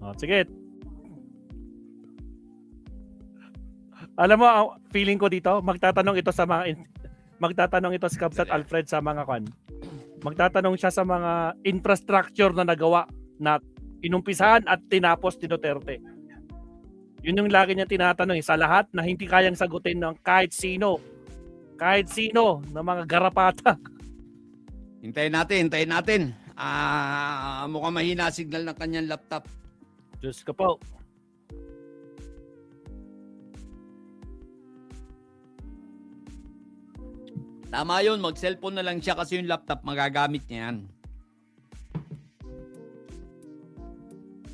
Oh, sige. Alam mo, feeling ko dito, magtatanong ito si Kabsat Alfred sa mga magtatanong siya sa mga infrastructure na nagawa na inumpisahan at tinapos ni Duterte. Yun yung lagi niya tinatanong sa lahat na hindi kayang sagutin ng kahit sino ng mga garapata. Hintayin natin. Mukhang mahina signal ng kanyang laptop. Diyos ko po. Tama yun, mag-cellphone na lang siya kasi yung laptop magagamit niya yan.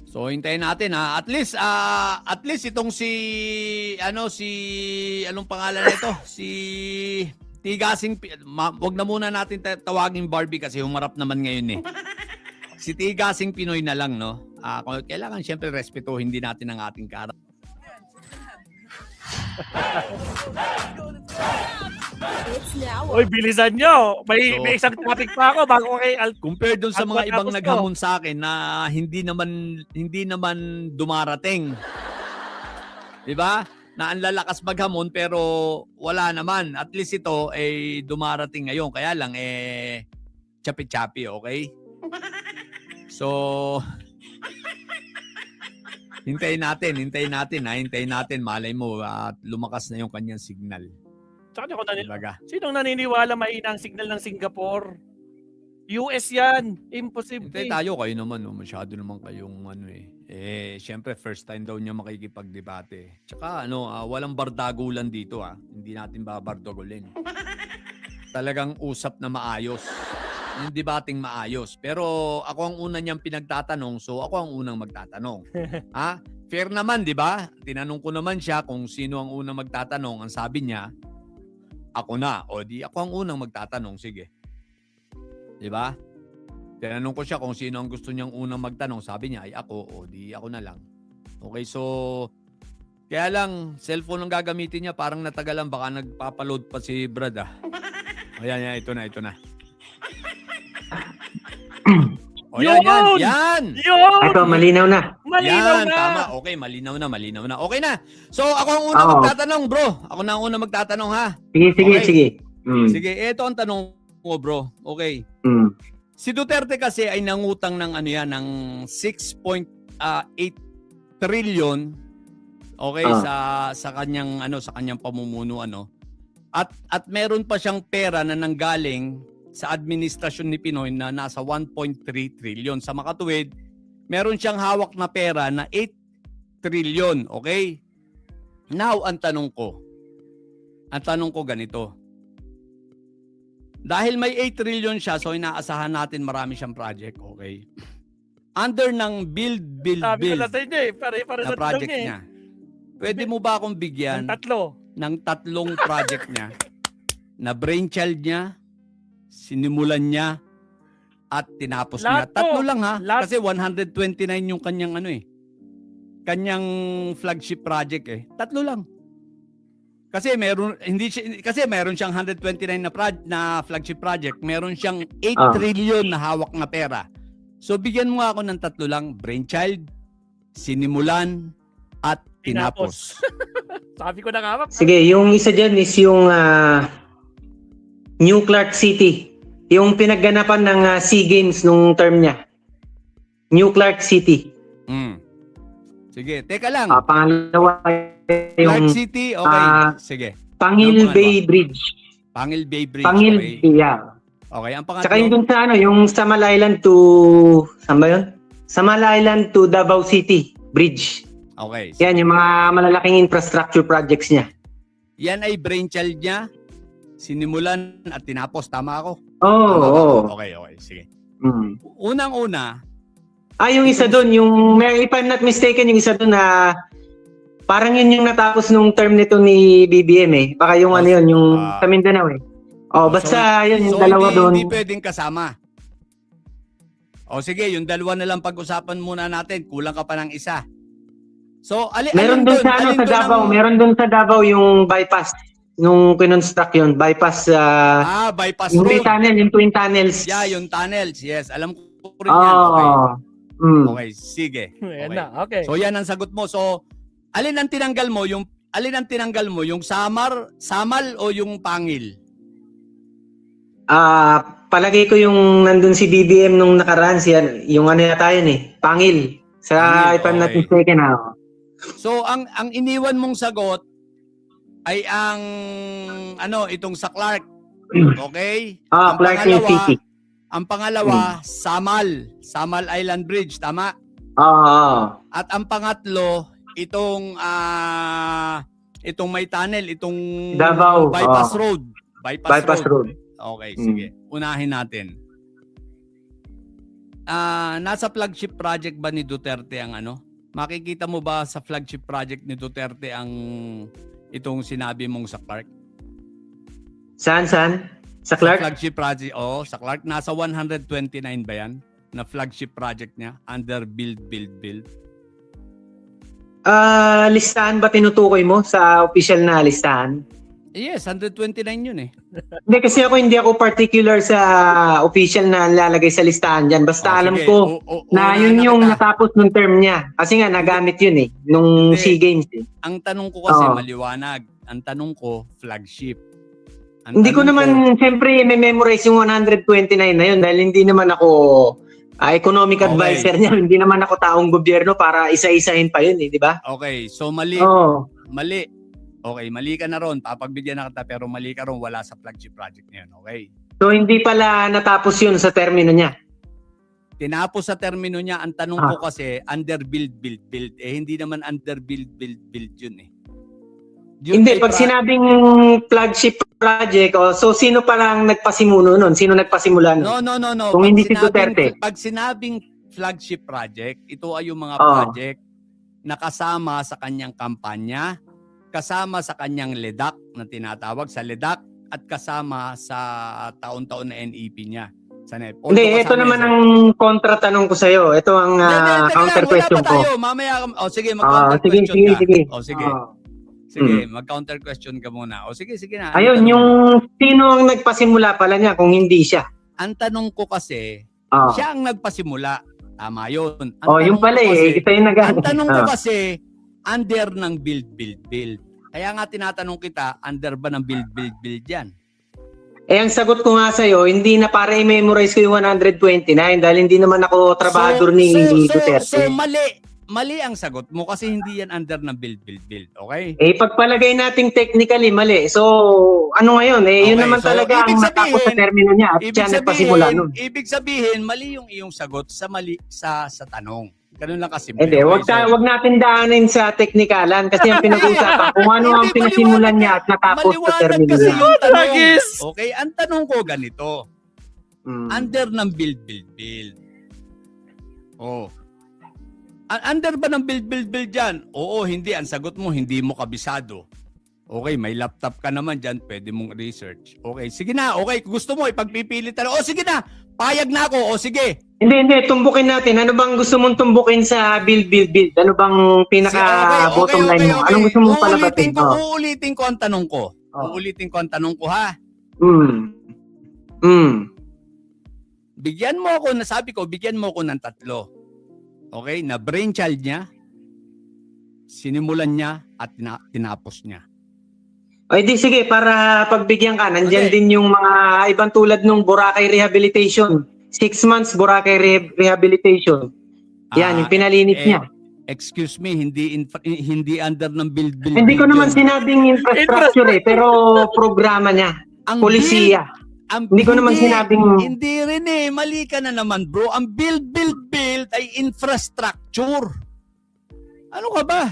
So hintayin natin ha. At least itong anong pangalan nito? Si Tigasing, wag na muna natin tawagin Barbie kasi humarap naman ngayon eh. Si Tigasing Pinoy na lang, no? Kailangan siyempre respetuhin din natin ang ating karakter. Uy, bilisan nyo. May isang topic pa ako bago kay Compared dun sa mga ibang naghamon sa akin na hindi naman dumarating. 'Di ba? Na ang lalakas maghamon pero wala naman. At least ito dumarating ngayon. Kaya lang chapi-chapi, okay? So hintayin natin. Malay mo at lumakas na yung kanyang signal. Tsaka sinong naniniwala mahina ang signal ng Singapore? US yan. Imposible. Hintay tayo, kayo naman. No? Masyado naman kayong syempre first time daw niya makikipagdebate. Tsaka walang bardagulan dito. Hindi natin babardagulin. Talagang usap na maayos. Yung debating maayos. Pero ako ang una niyang pinagtatanong, so ako ang unang magtatanong. Fair naman, di ba? Tinanong ko naman siya kung sino ang unang magtatanong. Ang sabi niya, ako na. O di ako ang unang magtatanong. Sige. Di ba? Tinanong ko siya kung sino ang gusto niyang unang magtanong. Sabi niya, ay ako. O di ako na lang. Okay, so kaya lang, cellphone ang gagamitin niya. Parang natagalan. Baka nagpapaload pa si Brad. Ayan, ito na. O yan. Ito, malinaw na. Tama. Okay, malinaw na. Okay na. So, ako ang unang magtatanong, bro. Ako na ang unang magtatanong, ha? Sige. Sige, ito ang tanong ko, bro. Okay. Si Duterte kasi ay nangutang ng ng 6.8 trillion sa kanyang pamumuno At meron pa siyang pera na nanggaling sa administrasyon ni Pinoy na nasa 1.3 trillion. Sa makatuwid, meron siyang hawak na pera na 8 trillion. Okay? Now, ang tanong ko ganito. Dahil may 8 trillion siya, so inaasahan natin marami siyang project. Okay? Under ng build Sabi ko na sa inyo na project niya. Pwede mo ba akong bigyan ng tatlong project niya na brainchild niya, sinimulan niya, at tinapos niya? Tatlo lang ha. Kasi 129 yung kanyang kanyang flagship project Tatlo lang. Kasi meron siyang 129 na flagship project, meron siyang 8 trillion na hawak na pera. So bigyan mo ako ng tatlo lang, brainchild, sinimulan, at tinapos. Sabi ko na nga. Sige, yung isa dyan is yung New Clark City. Yung pinagganapan ng SEA Games nung term niya. New Clark City. Sige, teka lang. Pangalawa yung Clark City, okay. Sige. Pangil Bay Bridge. Pangil Bay Bridge, okay. Yeah. Okay, ang pangatlo. Tsaka yung dun sa yung Samal Island to, saan ba yun? Samal Island to Davao City Bridge. Okay. Yan, yung mga malalaking infrastructure projects niya. Yan ay brainchild niya, sinimulan at tinapos. Tama ako? Oo. Okay. Sige. Unang-una. Yung isa doon, if I'm not mistaken, yung isa doon na parang yun yung natapos nung term nito ni BBM Baka yung yung sa Mindanao basta yun, yung dalawa doon. Hindi pwedeng kasama. Sige, yung dalawa na lang pag-usapan muna natin. Kulang ka pa ng isa. So, meron doon sa Davao, meron doon sa Davao yung bypass nung kinonstruct yun, bypass bypass yung road. tunnel, yung twin tunnels. Yeah, yung tunnels. Yes, alam ko rin yan. Okay. Okay, sige. Ayan Okay. na, okay. So yan ang sagot mo. So alin ang tinanggal mo? Yung samal o yung pangil? Palagay ko yung nandun si BBM nung nakaraan, yung ano yata yun eh, Pangil. Sa Pangil, if I'm not okay. mistaken So ang iniwan mong sagot ay ang itong sa Clark. Okay? Ang Clark Hill pangalawa- City. Ang pangalawa, Samal Island Bridge, tama? Oo. At ang pangatlo, itong may tunnel, itong Davao, bypass road. Bypass Road. Okay, sige. Unahin natin. Nasa flagship project ba ni Duterte ang ano? Makikita mo ba sa flagship project ni Duterte ang itong sinabi mong sa Clark? Saan? Sa Sa Clark? flagship project, sa Clark. Nasa 129 ba yan? Na flagship project niya? Under build. Listahan ba tinutukoy mo sa official na listahan? Yes, 129 yun eh. Hindi kasi hindi ako particular sa official na lalagay sa listahan dyan. Basta alam Sige. ko na Unahin yun na yung kita. natapos nung term niya. Kasi nga nagamit yun eh, nung Hindi. SEA Games eh. Ang tanong ko kasi Oo. maliwanag. Ang tanong ko, flagship. Hindi ko naman, siyempre, may memorize yung 129 na yun dahil hindi naman ako economic Okay. advisor niya. Hindi naman ako taong gobyerno para isa-isahin pa yun eh, di ba? Okay, so mali. Oo. Mali. Okay, mali ka na ron. Papagbigyan na kita pero mali ka ron. Wala sa flagship project na yun. Okay. So, hindi pala natapos yun sa termino niya. Tinapos sa termino niya. Ang tanong ko kasi, under build. Hindi naman under build yun eh. Yun Hindi, ay pag sinabing flagship project, so sino palang nagpasimuno nun? Sino nagpasimula nun? No. Kung Pag hindi si sinabing- Duterte. Pag sinabing flagship project, ito ay yung mga Oo. project na kasama sa kanyang kampanya, kasama sa kanyang LEDAC na tinatawag sa LEDAC at kasama sa taon-taon na NEP niya. Sa NEP. Hindi, ito naman ang kontra-tanong ko sa'yo. Ito ang counter question ko. Mamaya, sige, mag-counter Sige, question sige, ka. sige. Sige. Oo. Sige, mag-counter question ka muna. Sige na. Ayun, yung sino ang nagpasimula pala niya kung hindi siya? Ang tanong ko kasi, Oo. siya ang nagpasimula. Tama yun. Yung pala ito yung Ang tanong ko kasi, under ng build. Kaya nga tinatanong kita, under ba ng build yan? ang sagot ko nga sa'yo, hindi na para i-memorize ko yung 129 dahil hindi naman ako trabador ni Duterte. So mali ang sagot mo kasi hindi yan under ng build. Okay? Pagpalagay nating technically, mali. So, ano ngayon? Yun Okay, naman so talaga ang ibig natapos sa sabihin- termino niya at siya nagpasimula nun. Ibig sabihin, mali yung iyong sagot sa mali sa tanong. Ganun lang kasimple. Hindi, wag natin daanin sa teknikalan kasi ang pinag-uusapan kung ano ang Hindi, pinasimulan niya at natapos sa Maliwanag termino kasi niya. yung tanong. Tragis! Okay, ang tanong ko ganito. Under ng build. Under ba ng build dyan? Oo, hindi. Ang sagot mo, hindi mo kabisado. Okay, may laptop ka naman dyan, pwede mong research. Okay, sige na. Okay, kung gusto mo, ipagpipilit na. O sige na, payag na ako. O sige. Hindi, tumbukin natin. Ano bang gusto mong tumbukin sa build? Ano bang pinaka-bottom line mo? Anong gusto mong palabatin? Uulitin ko ang tanong ko. Uulitin ko ang tanong ko, ha? Bigyan mo ako, nasabi ko, bigyan mo ako ng 3. Okay, na brainchild niya, sinimulan niya, at tinapos niya. Ay di sige, para pagbigyan ka, nandyan Okay. din yung mga ibang tulad nung Boracay Rehabilitation. 6 months Boracay Rehabilitation. Yan, yung pinalinis niya. Excuse me, hindi under ng build. Hindi ko naman sinabing infrastructure pero programa niya. Ang Polisiya. Hindi ko naman sinabing... Hindi rin eh, mali ka na naman bro. Ang build ay infrastructure. Ano ka ba?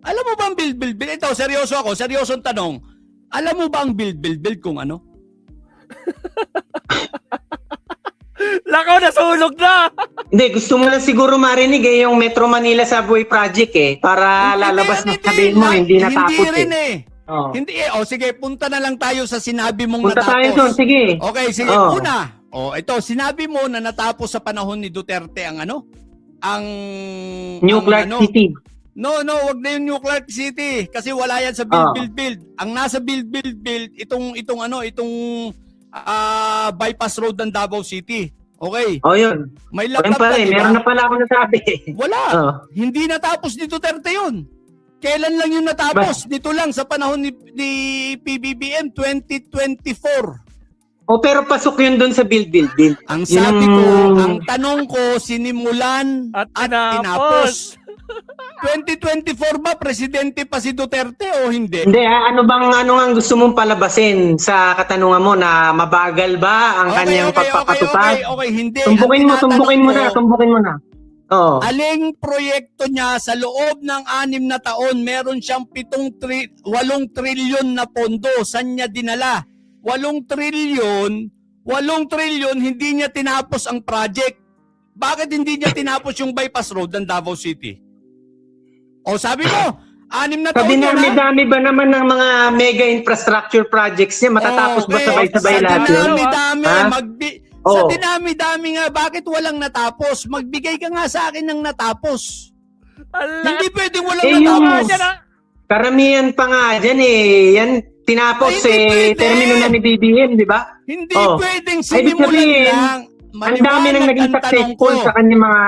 Alam mo ba ang build? Ito, seryoso ako, seryosong tanong. Alam mo ba ang build kung ano? Lakaw, nasunog na! Hindi, gusto mo lang siguro marinig yung Metro Manila Subway Project para lalabas na sabihin mo, hindi natapos Hindi rin eh. Oh. Hindi eh. O sige, punta na lang tayo sa sinabi mong Punta natapos. tayo doon, sige. Okay, sige. Oh. Una, ito, sinabi mo na natapos sa panahon ni Duterte ang ano? Ang New Clark City. No, wag na yung New Clark City kasi wala yan sa build. Ang nasa build itong bypass road ng Davao City. Okay. O yun. May Ayun laptop pala ka, eh. di ba? Meron na pala ako nasabi. Wala. Oo. Hindi natapos ni Duterte yun. Kailan lang yun natapos? Dito lang sa panahon ni PBBM 2024. O pero pasok yun doon sa Build. Ang Yun sabi ang- ko, ang tanong ko, sinimulan At at tinapos. tinapos. 2024 ba presidente pa si Duterte o hindi? Hindi, ano nga gusto mong palabasin sa katanungan mo na mabagal ba ang kanyang pagpapatupad? Okay, hindi. Tumbukin Ang tinatanong ko, tumbukin mo na. Oo. aling proyekto niya sa loob ng 6 na taon, meron siyang 8 trilyon na pondo. Saan niya dinala? 8 trilyon, hindi niya tinapos ang project. Bakit hindi niya tinapos yung bypass road ng Davao City? O sabi mo, 6 na Sa taon yun, ha? dinami-dami ba naman ng mga mega infrastructure projects niya, matatapos ba Okay, sabay-sabay lahat Sa yun? dinami-dami, Ha? sa Oo. dinami-dami nga, bakit walang natapos? Magbigay ka nga sa akin ng natapos. Hindi pwedeng walang Eh, yung- natapos. Karamihan pa nga dyan eh. Yan, tinapos Ay, hindi pwede. termino na ni BBM, di ba? Hindi Oh. pwedeng Ay, ibig sinimulan sabihin, lang. Ang dami nang naging ang tanong successful ko. sa kanyang mga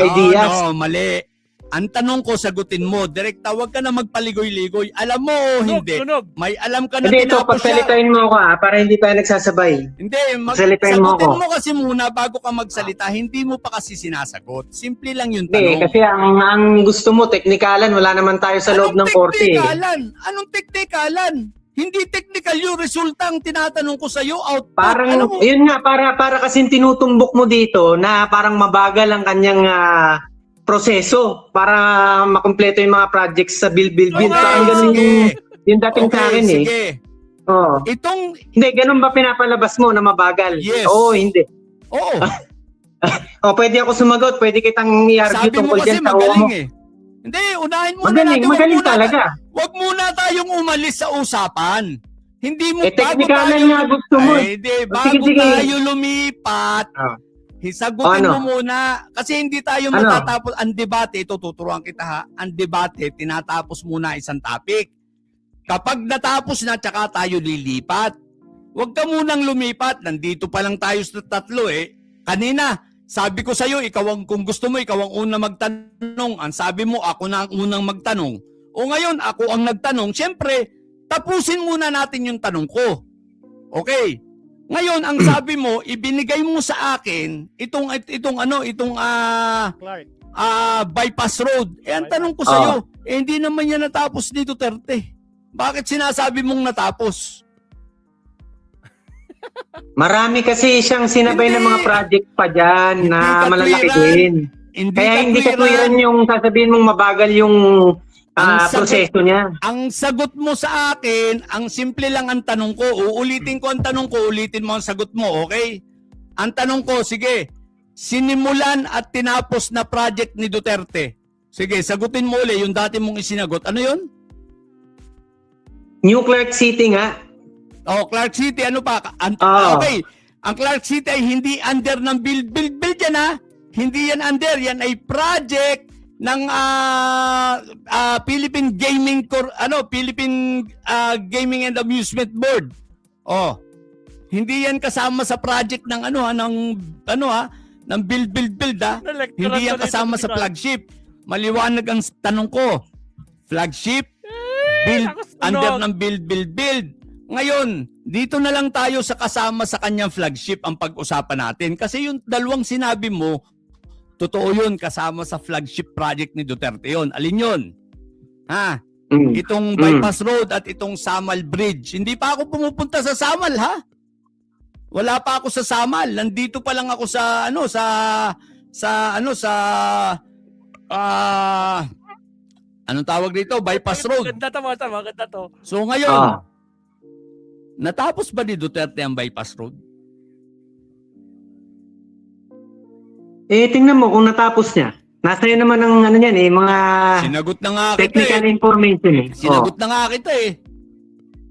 ideas. No, mali. Ang tanong ko, sagutin mo. Direkta, huwag ka na magpaligoy-ligoy. Alam mo o hindi? Tunog. May alam ka na Hindi, ito, tinapos siya. pagsalitain mo ako para hindi tayo nagsasabay. Hindi, Salitain mo sagutin ako. mo kasi muna bago ka magsalita. Hindi mo pa kasi sinasagot. Simple lang yung Hindi, tanong. kasi ang gusto mo, teknikalan, wala naman tayo sa loob ng korte. Eh. Anong teknikalan? Hindi technical yung resulta ang tinatanong ko sa iyo. Output. Parang, Alam mo, yun nga, para kasing tinutumbok mo dito na parang mabagal ang kanyang proseso para makumpleto yung mga projects sa build. Okay, Parang ganun sige. yung dating sa akin eh. sige. Oo. Itong, Hindi, ganun ba pinapalabas mo na mabagal? Yes. Oo, hindi. oo. O, pwede ako sumagot, pwede kitang i-argue Sabi mo tungkol kasi dyan sa uwa mo. magaling eh. Hindi, unahin muna Magaling, natin. magaling talaga. Huwag muna tayong umalis sa usapan. Hindi mo Teknikalan nga gusto mo. Ay, di, bago Sige. tayo lumipat, sagutin Ano? mo muna. Kasi hindi tayo Ano? matatapos. Ang debate, ito tuturuan kita ha. Ang debate, tinatapos muna isang topic. Kapag natapos na, tsaka tayo lilipat. Huwag ka munang lumipat. Nandito pa lang tayo sa tatlo eh. Kanina, sabi ko sa'yo, kung gusto mo, ikaw ang unang magtanong. Ang sabi mo, ako na ang unang magtanong. O ngayon, ako ang nagtanong. Siyempre, tapusin muna natin yung tanong ko. Okay. Ngayon, ang sabi mo, ibinigay mo sa akin itong Clark. bypass road. Eh, ang tanong ko sa iyo, hindi naman yan natapos ni Duterte. Bakit sinasabi mong natapos? Marami kasi siyang sinabay Hindi. ng mga project pa dyan Hindi na malalaki katwiran. din. Kaya hindi katwiran yung sasabihin mong mabagal yung Ang sagot- proseso niya. Ang sagot mo sa akin, ang simple lang ang tanong ko. Uulitin ko ang tanong ko, ulitin mo ang sagot mo, okay? Ang tanong ko, sige, sinimulan at tinapos na project ni Duterte. Sige, sagutin mo ulit yung dati mong isinagot. Ano yun? New Clark City nga. Oh, Clark City, ano pa? Okay, ang Clark City ay hindi under ng build yan ha. Hindi yan under, yan ay project ng Philippine Gaming and Amusement Board. Oh. Hindi yan kasama sa project ng ng build ha. Hindi yan kasama sa flagship. Maliwanag ang tanong ko. Flagship, build, under ng build. Ngayon, dito na lang tayo sa kasama sa kanyang flagship ang pag-usapan natin. Kasi yung dalawang sinabi mo, totoo yun, kasama sa flagship project ni Duterte yun. Alin yun? Ha? Itong bypass road at itong Samal Bridge. Hindi pa ako pumupunta sa Samal, ha? Wala pa ako sa Samal. Nandito pa lang ako sa anong tawag dito? Bypass road. Ganda to. So ngayon, natapos ba ni Duterte ang bypass road? Tingnan mo kung natapos niya. Nasa yun naman ang niyan mga Sinagot na nga kita technical eh. information eh. Sinagot na nga kita eh.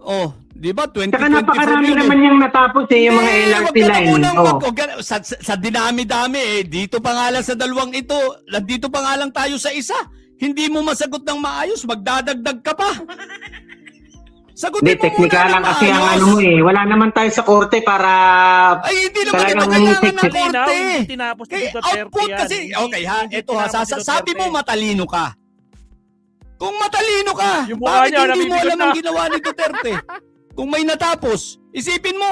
Oh, di ba? 2024 Saka napakarami yun eh. naman yung natapos yung mga Hindi, LRT wag ka na line. munang sa dinami-dami eh. Dito pa nga lang sa dalawang ito. Dito pa nga lang tayo sa isa. Hindi mo masagot ng maayos. Magdadagdag ka pa. Sagutin Hindi, mo muna teknikal ng lang kasi ang maayos. ano mo eh. Wala naman tayo sa korte para... Ay, hindi naman Talagang kita kailangan ng technical. Malinaw, korte. hindi tinapos ni Kaya Duterte output yan. kasi, Hindi- okay ha, hindi ito ha, tinapos ni sabi mo Duterte. matalino ka. Kung matalino ka, Yung mukha bakit niya, hindi mo nabibigot alam na. ang ginawa ni Duterte? Kung may natapos, isipin mo,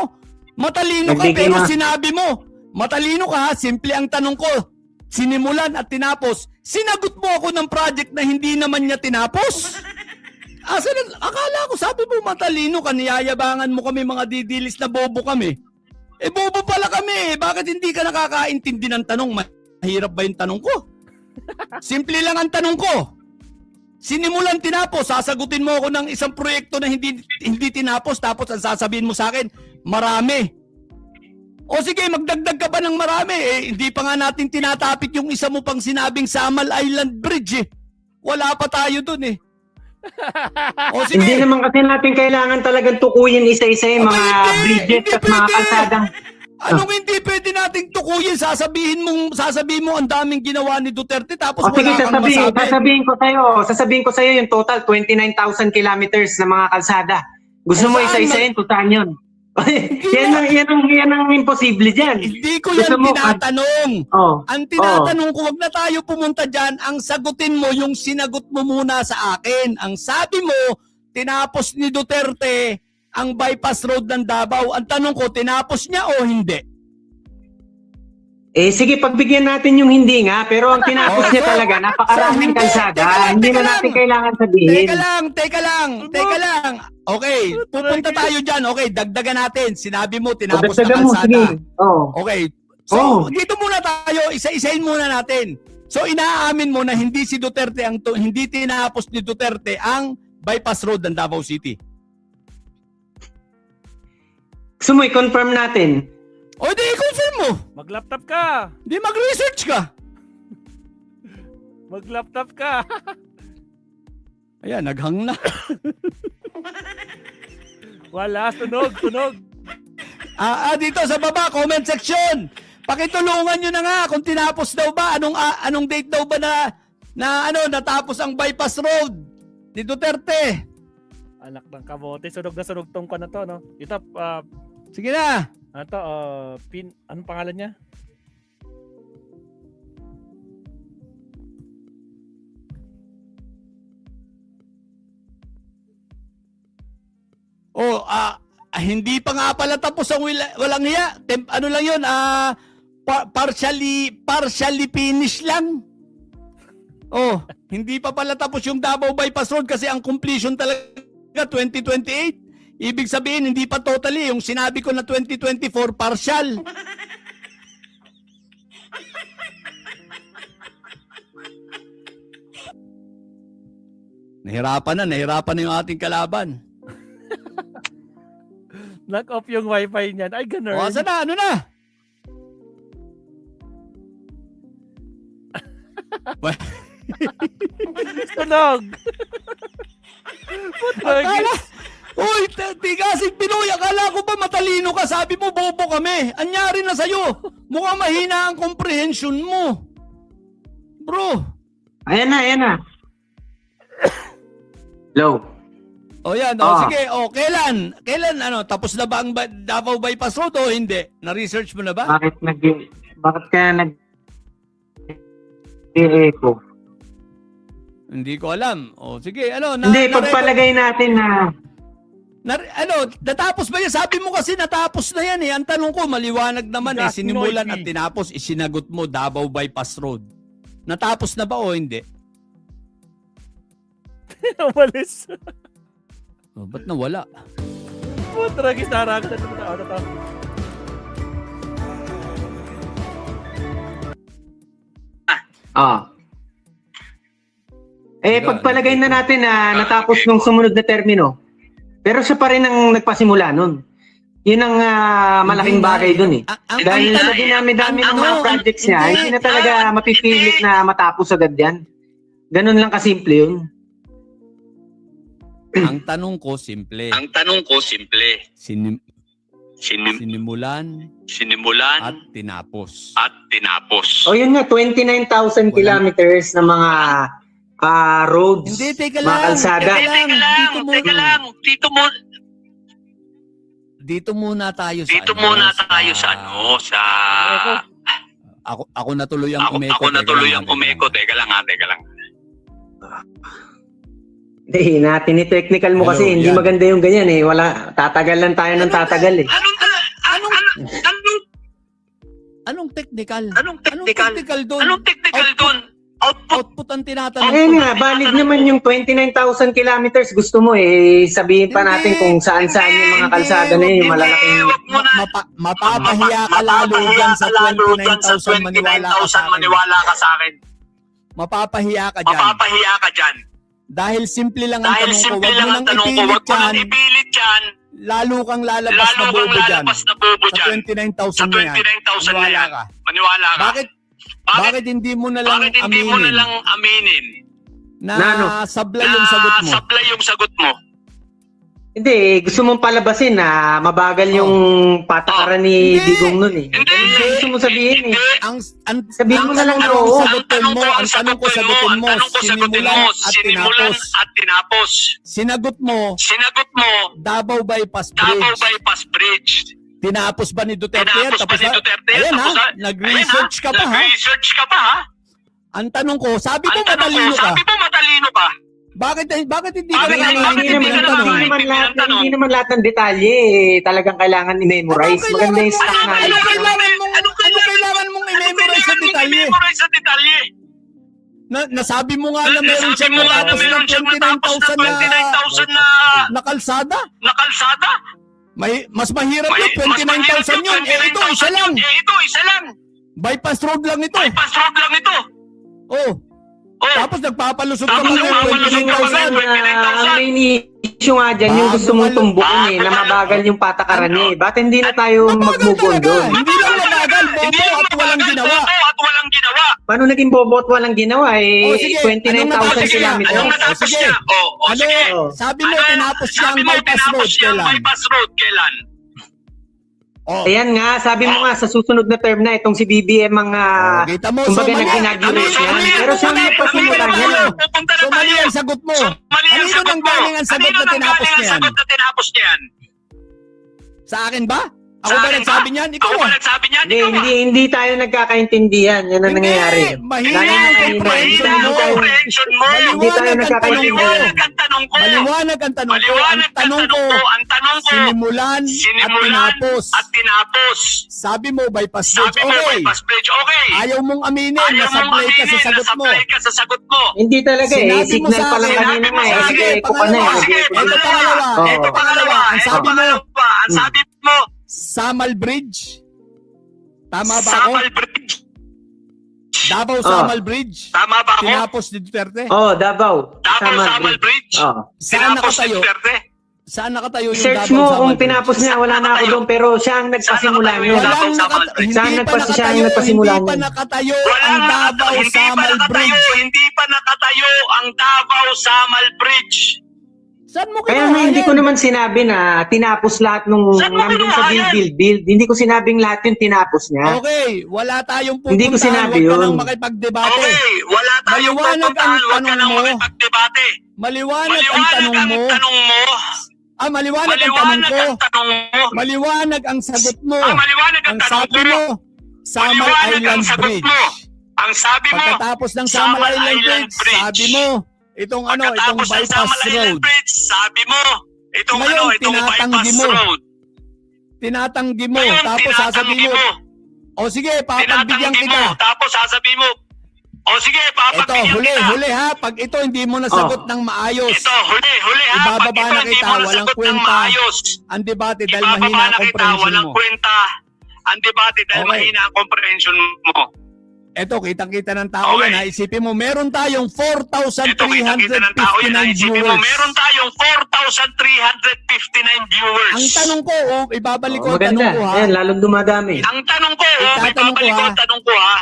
matalino ka Nagbigay pero na. sinabi mo, matalino ka ha, simple ang tanong ko. Sinimulan at tinapos, sinagot mo ako ng project na hindi naman niya tinapos? Akala ko sabi mo matalino ka, niyayabangan mo kami mga didilis na bobo kami. Eh bobo pala kami, bakit hindi ka nakakaintindi ng tanong? Mahirap ba yung tanong ko? Simple lang ang tanong ko. Sinimulan tinapos, sasagutin mo ako ng isang proyekto na hindi tinapos tapos ang sasabihin mo sa akin, marami. O sige, magdagdag ka pa ng marami. Eh, hindi pa nga natin tinatapik yung isa mo pang sinabing Samal Island Bridge eh. Wala pa tayo dun eh. O sige. Hindi naman kasi natin kailangan talagang tukuyin isa-isa yung Aba, mga hindi, bridges hindi at mga pwede. kalsadang... Anong hindi pwede nating tukuyin? Sasabihin mo ang daming ginawa ni Duterte tapos O sige, wala kang masabi. sasabihin ko sa'yo yung total 29,000 kilometers na mga kalsada. Gusto Eh, mo saan isa-isahin kung saan yun? yan ang imposible dyan. Hindi ko Gusto yan mo, tinatanong. Oh. Ang tinatanong ko, wag na tayo pumunta dyan. Ang sagutin mo, yung sinagot mo muna sa akin. Ang sabi mo, tinapos ni Duterte ang bypass road ng Davao. Ang tanong ko, tinapos niya o hindi? Eh sige, pagbigyan natin yung hindi nga, pero ang tinapos Oh, niya so- talaga, napakaraming so, hindi. kalsada. Teka lang, Hindi teka na natin lang. kailangan sabihin. Teka lang. Okay, pupunta tayo dyan. Okay, dagdagan natin. Sinabi mo, tinapos na Dagdagan mo, sige. kalsada. Oh. Okay. So, Oh. dito muna tayo, isa-isahin muna natin. So, inaamin mo na hindi si Duterte hindi tinapos ni Duterte ang bypass road ng Davao City. Gusto mo i-confirm natin? O di, i-confirm mo. Mag-laptop ka! Di mag-research ka. Mag-laptop ka! Ayan, naghang na. Wala, tunog! Dito sa baba, comment section. Pakitulungan nyo na nga kung tinapos daw ba, anong date daw ba natapos ang bypass road ni Duterte. Anak ng kabote, sunog na sunog tong na to, no? Ito, Sige na. anong pangalan niya? Hindi pa nga pala tapos ang walang hiya. Ano lang yun, partially finish lang. Hindi pa pala tapos yung Davao Bypass Road kasi ang completion talaga 2028. Ibig sabihin, hindi pa totally. Yung sinabi ko na 2024, partial. Nahirapan na yung ating kalaban. Knock off yung wifi niyan. Ay, ganun. O, asa na? Ano na? Sunog! Akala, uy, tigasig Pinoy, akala ko ba matalino ka? Sabi mo, bobo kami. Anyari na sa'yo. Mukhang mahina ang comprehension mo. Bro. Ayan na. Low. O yan, sige. Kailan, tapos na ba ang Davao Bypass Road o hindi? Na-research mo na ba? Bakit kaya nag-echo? Hindi ko alam. O sige, Hindi, pagpalagay natin na... natapos ba yan? Sabi mo kasi natapos na yan eh. Ang tanong ko, maliwanag naman eh. Just Sinimulan noisy. at tinapos, isinagot mo Davao Bypass Road. Natapos na ba o hindi? Umalis. Ba't nawala? Putra, gisarag. Ano to? Pagpalagay na natin na natapos nung sumunod na termino. Pero siya pa rin ang nagpasimula nun. Yun ang malaking bagay dun eh. Dahil sa dinami-dami ng mga projects niya, hindi na talaga mapipilit na matapos agad yan. Ganun lang kasimple yun. Ang tanong ko simple. Sinimulan at tinapos. O yun nga, 29,000 kilometers na mga roads, Hindi, teka mga lang. kalsada. Teka lang. Dito muna tayo sa Dito muna tayo sa ano, sa... Ako na tuloy ang umeko. Ako na tuloy ang umeko. Teka lang. Hindi, tinitechnical mo Hello, kasi, hindi yan. maganda yung ganyan eh. Wala, tatagal lang tayo ng tatagal eh. Anong technical? Anong technical? doon? Anong technical doon? Output. Output ang tinatanong Ayun nga, valid naman yung 29,000 kilometers. Gusto mo eh, sabihin pa natin kung saan-saan yung mga kalsada na yun, yung malalaking... Wag mo na. Mapapahiya ka lalo dyan sa 29,000 maniwala ka sa akin. Mapapahiya ka dyan. Mapapahiya ka dyan. Dahil simple lang ang Dahil tanong ko. simple Wag lang mo ang nang tanong ko. Wag mo nang ipilit dyan. Lalo kang lalabas Lalo na kang bobo dyan. lalabas na bobo Sa dyan. 29,000 Sa na yan. 29,000 na Maniwala yan. ka. Maniwala ka. Bakit hindi mo na lang Bakit hindi mo na aminin lang aminin na ano? sablay yung sagot mo? sablay yung sagot mo? Hindi, gusto mong palabasin na mabagal yung patakaran ni Hindi. Digong nun eh. Hindi. Gusto mo sabihin eh. Hindi. Ang Sabihin mo na lang ang oo. sagutin mo, ang tanong ko sagutin mo, sinimulan at tinapos. Sinagot mo, Sinagot mo, Davao Bypass Davao Bridge. Bypass Bridge. Tinapos ba ni Duterte yan? Tinapos pa ni Duterte yan? Ayan ha, Tapos, nag-research ka pa ha? Nag-research ka pa ha? Ang tanong ko, sabi mo Ang tanong ko, matalino ka. sabi mo matalino ka. Bakit hindi ka Bakit nakakailangan hindi ng ka tanong? nakakailangan? Hindi naman lahat ng detalye eh, talagang kailangan i-memorize. Maganda yung stock knowledge. Ano kailangan mong i-memorize sa detalye? I-memorize sa detalye. Nasabi mo nga na meron Nasabi siyang mo nga na natapos meron ng siyang natapos na 29,000 29,000 na kalsada. na kalsada. Mas mahirap yung Mas mahirap 29,000 yun. Ito, isa lang. Ito, isa lang. Bypass road lang ito. Bypass road lang ito. Oh. Oh, Tapos nagpapalusot ka Tapos pa ng nagpapalusot ka pa ng 29,000. 29,000. Ang main issue nga dyan, yung gusto mong tumbukin eh, na mabagal yung patakaran niya eh. Ba't hindi na tayo Mabagal mag-move on talaga. doon? Hindi lang mabagal, hindi bobo at walang ginawa. At walang ginawa. Paano naging bobo at walang ginawa eh? Oh, sige. 29,000 kilometers. Anong natapos sige. niya? Oh, Ano, sige. sabi mo, tinapos niya ang Sabi mo, bypass road. tinapos niya ang Kailan? bypass road. Kailan? Oh. Ayan nga, sabi mo nga, sa susunod na term na itong si BBM ang Kita mo, kumbaga mali. nag-inaugurate Ano, yan. mali. Pero siya ang Mali. nagpasimulan Mali. yan. Pupunta na So mali tayo. ang sagot mo. Mali ang Kanino sagot nang mo? galing ang sagot Kanino na nang tinapos galing ang niya yan? sagot na tinapos niya yan? Sa akin ba? Ako Sa ba akin nagsabi niyan? Ikaw Ako ba ah. nagsabi niyan? Hindi, Ikaw ah. hindi tayo nagkakaintindihan. Yan ang nangyayari. Mahina Lagi ang na kanina, comprehension hindi mo. tayo- comprehension mo. Hindi tayo Maliwanag ang tanong ko. Maliwanag ang tanong ko. Maliwanag ang tanong ko. Ang Maliwanag ang tanong ko, Ang tanong ko. sinimulan at Sinimulan tinapos. at tinapos. Sabi mo, bypass bridge. Sabi mo, Okay. bypass bridge. Okay. Ayaw mong aminin Ayaw na mong sablay ka sa aminin na sagot mo. sablay ka sa sagot mo. Hindi talaga eh. Sinabi mo Signal sa pa lang akin, kanina nga eh. sinabi mo sa Sige, akin, eko ka na eh. pangalawa. Sige, Ito pangalawa. Oo. Ito pangalawa. Ang sabi mo, Ang sabi mo, Samal Bridge. Tama ba ako? Samal Bridge. Davao Samal Bridge. Tama ba ako? Tinapos ni Duterte. Oh, Davao. Davao Samal Bridge. Oh. Saan Tinapos ni nakatayo? Duterte. Saan nakatayo yung Search Davao mo Samal kung Bridge? tinapos niya, wala na ako doon. Pero siya ang nagpasimula Saan yun. nakatayo? Walang Samal Bridge. Saan hindi pa nagpas- siya ang nakatayo, nagpasimula hindi pa niyan? nakatayo Wala ang nga, Davao hindi pa Samal nakatayo, Bridge. Hindi pa nakatayo ang Davao Samal Bridge. Saan mo Kaya kinuha nga hindi ko yan? naman sinabi na tinapos lahat nung Saan mo nandun sa kinuha yan? build. Hindi ko sinabing lahat yung tinapos niya. Okay, wala tayong pupuntahan. Hindi ko sinabi Huwag ka yun. nang makipagdebate. Okay, wala tayong Maliwanag ang pupuntahan. Huwag ka tanong nang mo. makipagdebate. Maliwanag ang Maliwanag tanong ang mo. tanong mo. Maliwanag ang tanong Maliwanag ko. ang tanong mo. Maliwanag ang sagot mo. Maliwanag ang Ang tanong sabi mo. mo, Samal Maliwanag ang Island sagot Bridge. mo. Ang sabi mo, Pagkatapos ng Samal Samal Island Island Bridge, Bridge. sabi mo, itong pagkatapos ng bypass Samal Island road. Bridge, sabi mo, itong Ngayon, itong tinatanggi bypass mo. road. Tinatanggi mo, Ngayon, tapos sasabihin tinatanggi mo, mo. o sige, papagbigyan Tinatanggi kita. mo. Tapos sasabihin mo, o sige, Ito, papagbigyan huli, kita. huli ha. Pag ito hindi mo nasagot ng maayos, Ito, huli ha. Ibababa Pag ito na hindi kita, mo walang nasagot ng kwenta. maayos. ang debate dahil Ibababa mahina ang na kita, comprehension walang mo. kwenta. Ang debate dahil Okay. mahina ang comprehension mo. Ito, kitang-kita ng tao Okay. yan ha. Isipin mo, meron tayong Ito, kita-kita ng tao yan. 4,359 Isipin mo, viewers. meron tayong 4,359 viewers. Ang tanong ko, ibabalik ko Oh, ang tanong maganda. ko ha. Ayan, lalong dumadami. Ang tanong ko, Itatanong ko, ibabalik ko ha? ang tanong ko ha.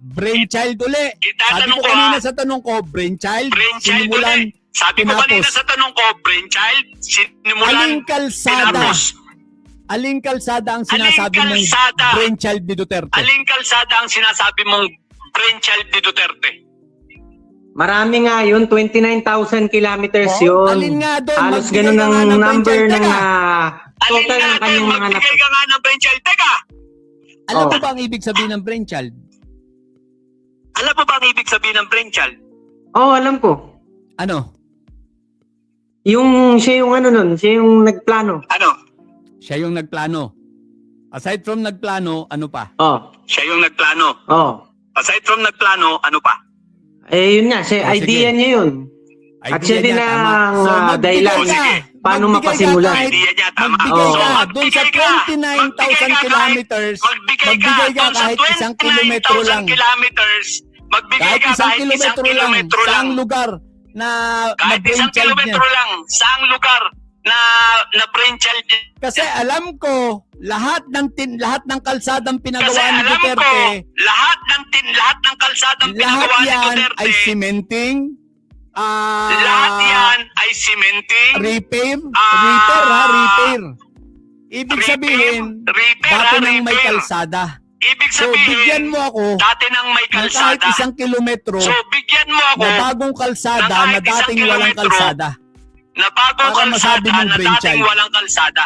Brainchild uli. Sabi Itatanong ko ko, kanina ha? sa tanong ko, brainchild, Brainchild sinimulan, ulit. Sabi ko tinapos. kanina sa tanong ko, brainchild, sinimulan, aling kalsada, tinapos. aling kalsada ang sinasabi Aling mong kalsada? brainchild ni Duterte. Aling kalsada ang sinasabi mong brainchild ni Duterte? Marami nga yun, 29,000 kilometers Oh, yun. alin nga doon? Halos Magbigay ganun ka ang nga ng number brain ng child. total ng kanyang mga magbigay ka nga ng brainchild. Teka, Alam mo Oh. ba ang ibig sabihin ng brainchild? alam mo ba ang ibig sabihin ng brainchild? Oo, alam ko. Ano? Siya yung ano nun, siya yung nagplano. Ano? Siya yung nagplano. Aside from nagplano, ano pa? Oh, Siya yung nagplano. oh. Aside from nagplano, ano pa? Eh, yun nga, siya, Oh, idea sige. niya yun. At siya din niya, tama. ang magbigay dahilan ka. paano Magbigay ka mapasimulan. kahit- Idea niya, tama. Magbigay Oo. ka doon sa 29,000 kilometers. Magbigay ka doon sa kahit isang kilometro 29,000 lang. kilometers. Magbigay Kahit ka isang kahit isang kilometro lang. kilometro lang. Saang lugar na Kahit isang brainchild niya. kilometro lang. Saang lugar na brainchild niya. Kasi alam ko, lahat ng kalsadang Kasi pinagawa ni alam ko, Duterte, lahat ng kalsadang lahat pinagawa ni yan Duterte, ay cementing, lahat yan ay cementing, repair, Ah, repair. Ibig sabihin, dati nang may repair. kalsada. Ibig So, bigyan sabihin, mo ako dati nang may ng kahit kalsada. isang kilometro So, bigyan mo ako na bagong kalsada na na kahit isang dating walang kilometro, kalsada. na bagong para masabi kalsada mong na brainchild. dating walang kalsada.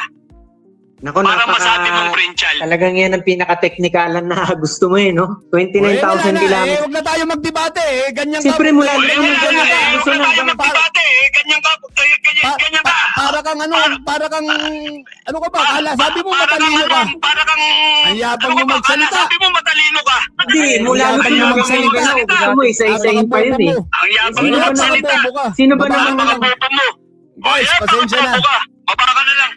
Nako, Para masabi mong brainchild. talagang yan ang pinaka-technicalan na gusto mo no? Eh, 29,000 wala na. kilometers. Huwag na tayo magdebate eh. Ganyan Siyempre, mula Wala Ano, na, ganyan ka? huwag Gusto na na tayo ganyan. magdebate eh. Ganyan ka, ganyan ka. para kang ano ka ba? Sabi mo Para kang matalino ka. ano, para kang... Ang yabang ano mo ka ba? magsalita. Sabi mo matalino ka. Hindi, mula Ang nung yabang mo pinagawa magsalita. gusto mo, isa-isahin pa yun eh. Ang yabang Sino mo ba magsalita. bobo ka? Sino ba Baba naman ka na lang. Bobo mo. Guys, Ayan, pasensya na. bobo ka. Baba ka na lang.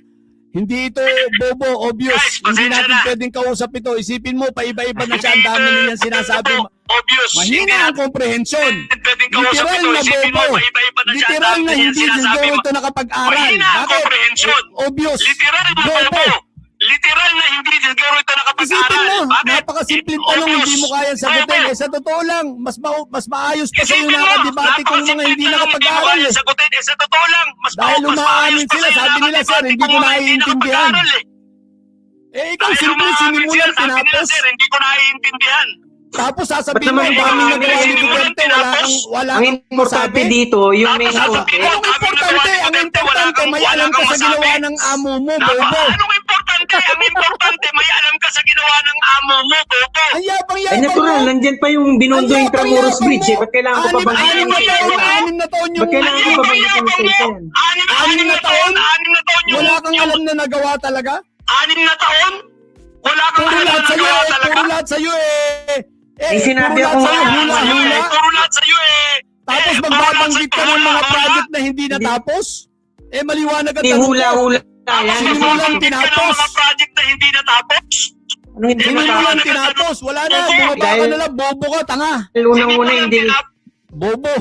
Hindi ito bobo, obvious. Guys, Hindi pasensya natin na. pwedeng kausap ito. Isipin mo, paiba-iba na siya. Ang dami niyang sinasabi. Obvious. Mahina ang komprehensyon. Pwedeng kausap Literal ito. na Isipin mo, bobo. iba-iba na siya. Literal na hindi sinasabi siguro mo. ito nakapag-aral. Mahina ang Bakit? komprehensyon. Obvious. Literal na Bobo. bobo. Literal na hindi siguro ito Isipin nakapag-aral. mo, Bakit? napakasimpleng tanong, Obvious. hindi mo kayang sagutin. Bobo. Eh, sa totoo lang, mas maayos pa sa'yo Isipin mo, nakadebate kung mga hindi napakasimpleng nakapag-aral. tanong, Eh. Sa sagutin, sa totoo lang, mas Dahil mas umaamin maayos pa sila, sa'yo sabi nila, sir, nakadebate hindi kung ko mga hindi naiintindihan. nakapag-aral eh. Eh, ikaw Dahil simple umaamin sinimulan, sila, sabi nila, tinapos. sir, hindi ko naiintindihan. Tapos sasabihin mo, Ba't ang naman daming nagawa ni sinimulan, Duterte, wala Ang kang importante masabi. dito, yung main Tapos point. sasabihin mo, Anong importante? Ang importante, may alam ka sa ginawa ng amo mo, bobo. Anong importante? Ang importante, may alam ka sa ginawa ng amo mo, bobo. Ang Eh, yabang-yabang natural, mo. nandyan pa yung Binondo Intramuros Bridge eh. Ba't kailangan ko pa bang Anim na taon yung... Ba't kailangan ko pa bang i-conversation? Anim na taon yung... Wala kang alam na nagawa talaga? 6 na taon? Wala kang Puro alam lahat na sa'yo nagawa eh, talaga? puro lahat sa'yo eh. May sinabi puro akong lahat sa'yo, ano, hula-hula. Puro lahat sa'yo eh. Tapos Puro magbabanggit lahat ka sa'yo, ng mga hula-hula. project na hindi natapos? Eh, maliwanag ang Hindi, tanong ko. hula-hula. Yan. Sinimulan Magbabanggit ka ng tinapos. mga project na hindi natapos? Ano hindi Sinimulan matapos? tinapos. Wala na, Bobo. bumaba ka Dahil- na lang. Bobo ka, tanga. Unang-una hindi. Bobo.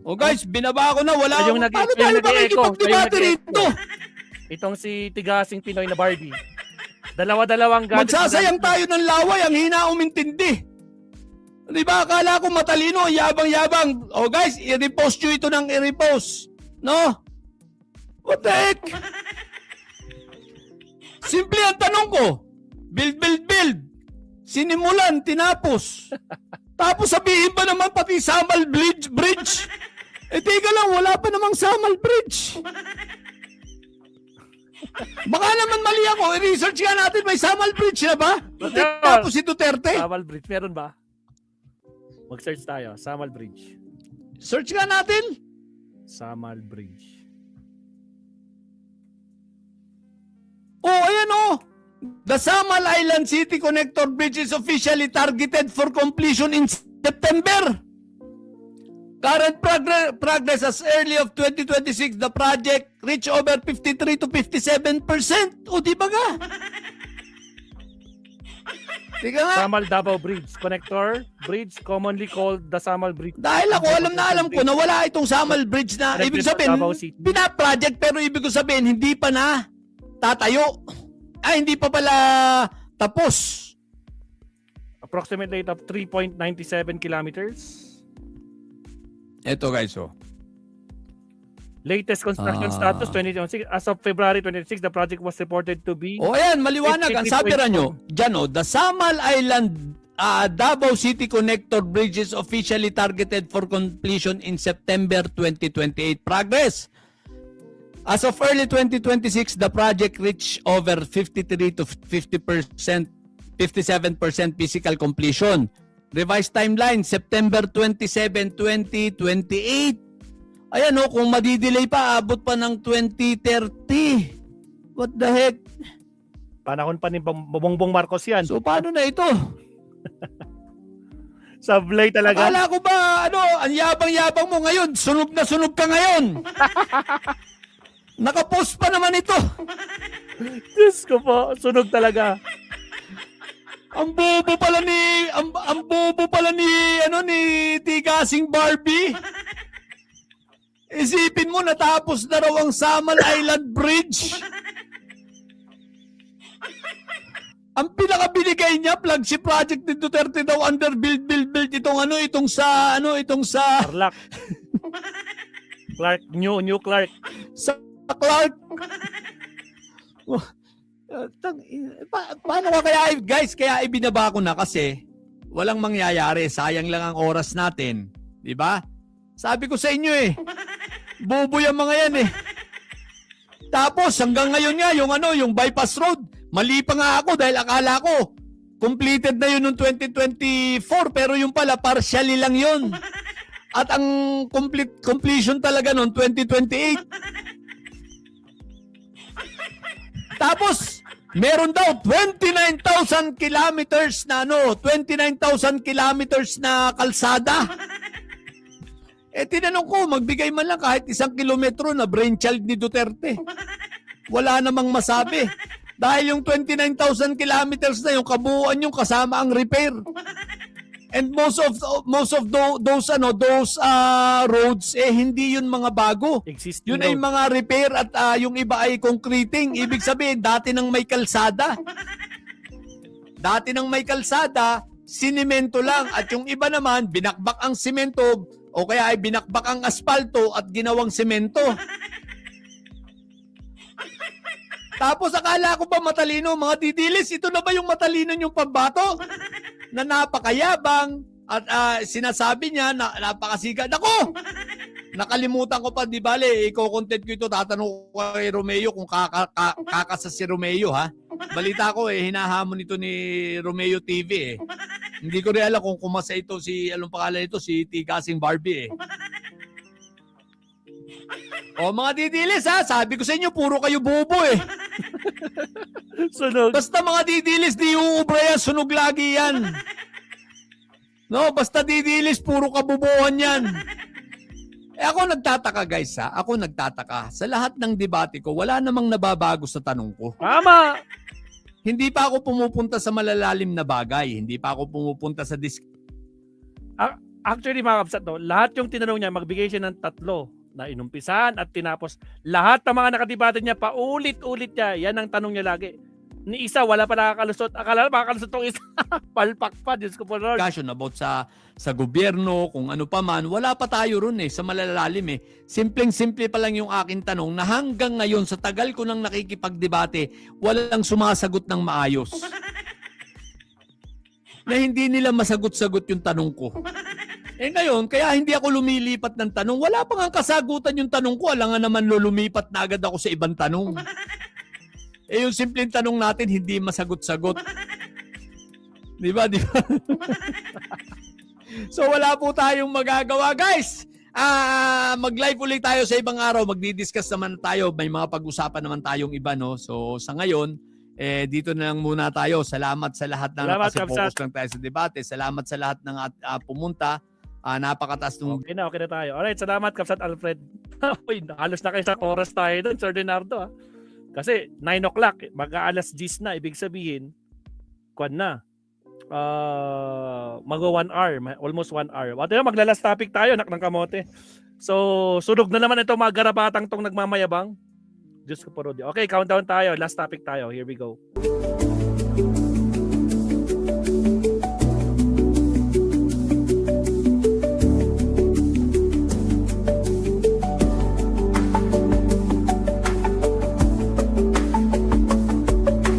O guys, binaba ko na. Wala Ito yung akong... nag- Paano ito yung tayo nag-e-echo. makikipagdebate Ito yung rito? Itong si Tigasing Pinoy na Barbie. Dalawa-dalawang gadget. Magsasayang tayo ng laway. Ang hina umintindi. Di ba? Akala ko matalino. Yabang-yabang. O guys, i-repost nyo ito ng i-repost. No? What the heck? Simple ang tanong ko. Build. Sinimulan, tinapos. Tapos sabihin pa naman pati Samal Bridge. Eh teka lang, wala pa namang Samal Bridge. Baka naman mali ako. I-research nga natin, may Samal Bridge na ba? Tapos si Duterte. Samal Bridge. Meron ba? Mag-search tayo. Samal Bridge. Search nga natin. Samal Bridge. Oh, ayan oh. The Samal Island City Connector Bridge is officially targeted for completion in September. Current progress as early of 2026, the project reach over 53 to 57%. O, di ba nga? Tika nga. Samal Davao Bridge. Connector Bridge, commonly called the Samal Bridge. Dahil ako alam ko na wala itong Samal Bridge na ibig sabihin, Davao City. pina-project pero ibig ko sabihin hindi pa na tatayo. Ay, hindi pa pala tapos. Approximate rate of 3.97 kilometers. Eto guys, oh. Latest construction status 2026. As of February 26, the project was reported to be O ayan, maliwanag. Ang sabi 53.4. nyo, dyan o, the Samal Island Davao City Connector Bridge is officially targeted for completion in September 2028. Progress. As of early 2026, the project reached over 53 to 57% physical completion. Revised timeline, September 27, 2028. Ayan o, kung madidelay pa, abot pa ng 2030. What the heck? Panahon pa ni Bongbong Marcos yan. So, paano na ito? Sablay talaga. Akala ko ba, ang yabang-yabang mo ngayon, sunog na sunog ka ngayon. Nakapost pa naman ito. Diyos ko po, sunog talaga. Ang bobo pala ni Tigasing Barbie. Isipin mo, natapos na raw ang Samal Island Bridge. Ang pinakabinigay niya, flagship project ni Duterte daw, under build itong sa Clark. Clark, new Clark. sa Clark. Paano ka kaya, guys, kaya ibinaba ko na kasi walang mangyayari, sayang lang ang oras natin, di ba? Sabi ko sa inyo bobo yung mga yan Tapos hanggang ngayon nga yung bypass road, mali pa nga ako dahil akala ko completed na yun noong 2024 pero yung pala partially lang yun. At ang completion talaga noong 2028. Tapos meron daw 29,000 kilometers na 29,000 kilometers na kalsada. Tinanong ko, magbigay man lang kahit 1 kilometro na brainchild ni Duterte. Wala namang masabi. Dahil yung 29,000 kilometers na yung kabuuan yung kasama ang repair. And most of those roads hindi yun mga bago. Existing Yun ay road. mga repair at yung iba ay concreting. Ibig sabihin, dati nang may kalsada. Sinimento lang. At yung iba naman, binakbak ang simento o kaya ay binakbak ang asfalto at ginawang simento. Tapos akala ko ba matalino, mga didilis, ito na ba yung matalino yung pambato? Na napakayabang at sinasabi niya na napakasiga. Nako! Nakalimutan ko pa, di bale, i-content ko ito, tatanong ko kay Romeo kung kakasa si Romeo, ha? Balita ko, hinahamon ito ni Romeo TV, Hindi ko rin alam kung kumasa ito anong pangalan ito, si Tigasing Barbie, O mga didilis, ha? Sabi ko sa inyo, puro kayo bobo, Sunog. Basta mga didilis, di uubra yan, sunog lagi yan. No, basta didilis, puro kabubuhan yan. Ako nagtataka, guys, ha? Ako nagtataka. Sa lahat ng debate ko, wala namang nababago sa tanong ko. Tama. Hindi pa ako pumupunta sa malalalim na bagay. Hindi pa ako pumupunta sa Actually, mga kapsat, lahat yung tinanong niya, magbigay siya ng 3 na inumpisahan at tinapos. Lahat ng mga nakadebate niya, paulit-ulit niya. Yan ang tanong niya lagi. Ni isa, wala pa nakakalusot. Akala makakalusot tong isa. Palpak pa, Diyos ko po, Lord. discussion about sa gobyerno, kung ano pa man, wala pa tayo ron sa malalalim Simpleng-simple pa lang yung aking tanong na hanggang ngayon sa tagal ko nang nakikipagdebate, walang sumasagot ng maayos. Na hindi nila masagot-sagot yung tanong ko. Ngayon, kaya hindi ako lumilipat ng tanong. Wala pa nga kasagutan yung tanong ko. Alangan naman lumipat na agad ako sa ibang tanong. Yung simpleng tanong natin, hindi masagot-sagot. Di ba? So wala po tayong magagawa, guys. Mag-live ulit tayo sa ibang araw. Magdi-discuss naman tayo. May mga pag-usapan naman tayong iba, no? So sa ngayon, dito na lang muna tayo. Salamat sa lahat ng nakasipokus lang tayo sa debate. Salamat sa lahat ng pumunta. Napakataas nung... Okay na tayo. Alright, salamat, Kapsat Alfred. Uy, halos na kayo sa oras tayo doon, Sir Leonardo. Kasi 9 o'clock, mag-aalas 10 na. Ibig sabihin, kwan na. Mag-1 hour, almost 1 hour. At yun, magla-last topic tayo, nak ng kamote. So, sunog na naman ito mga garabatang tong nagmamayabang. Diyos ko po, Rodi. Okay, countdown tayo. Last topic tayo. Here we go.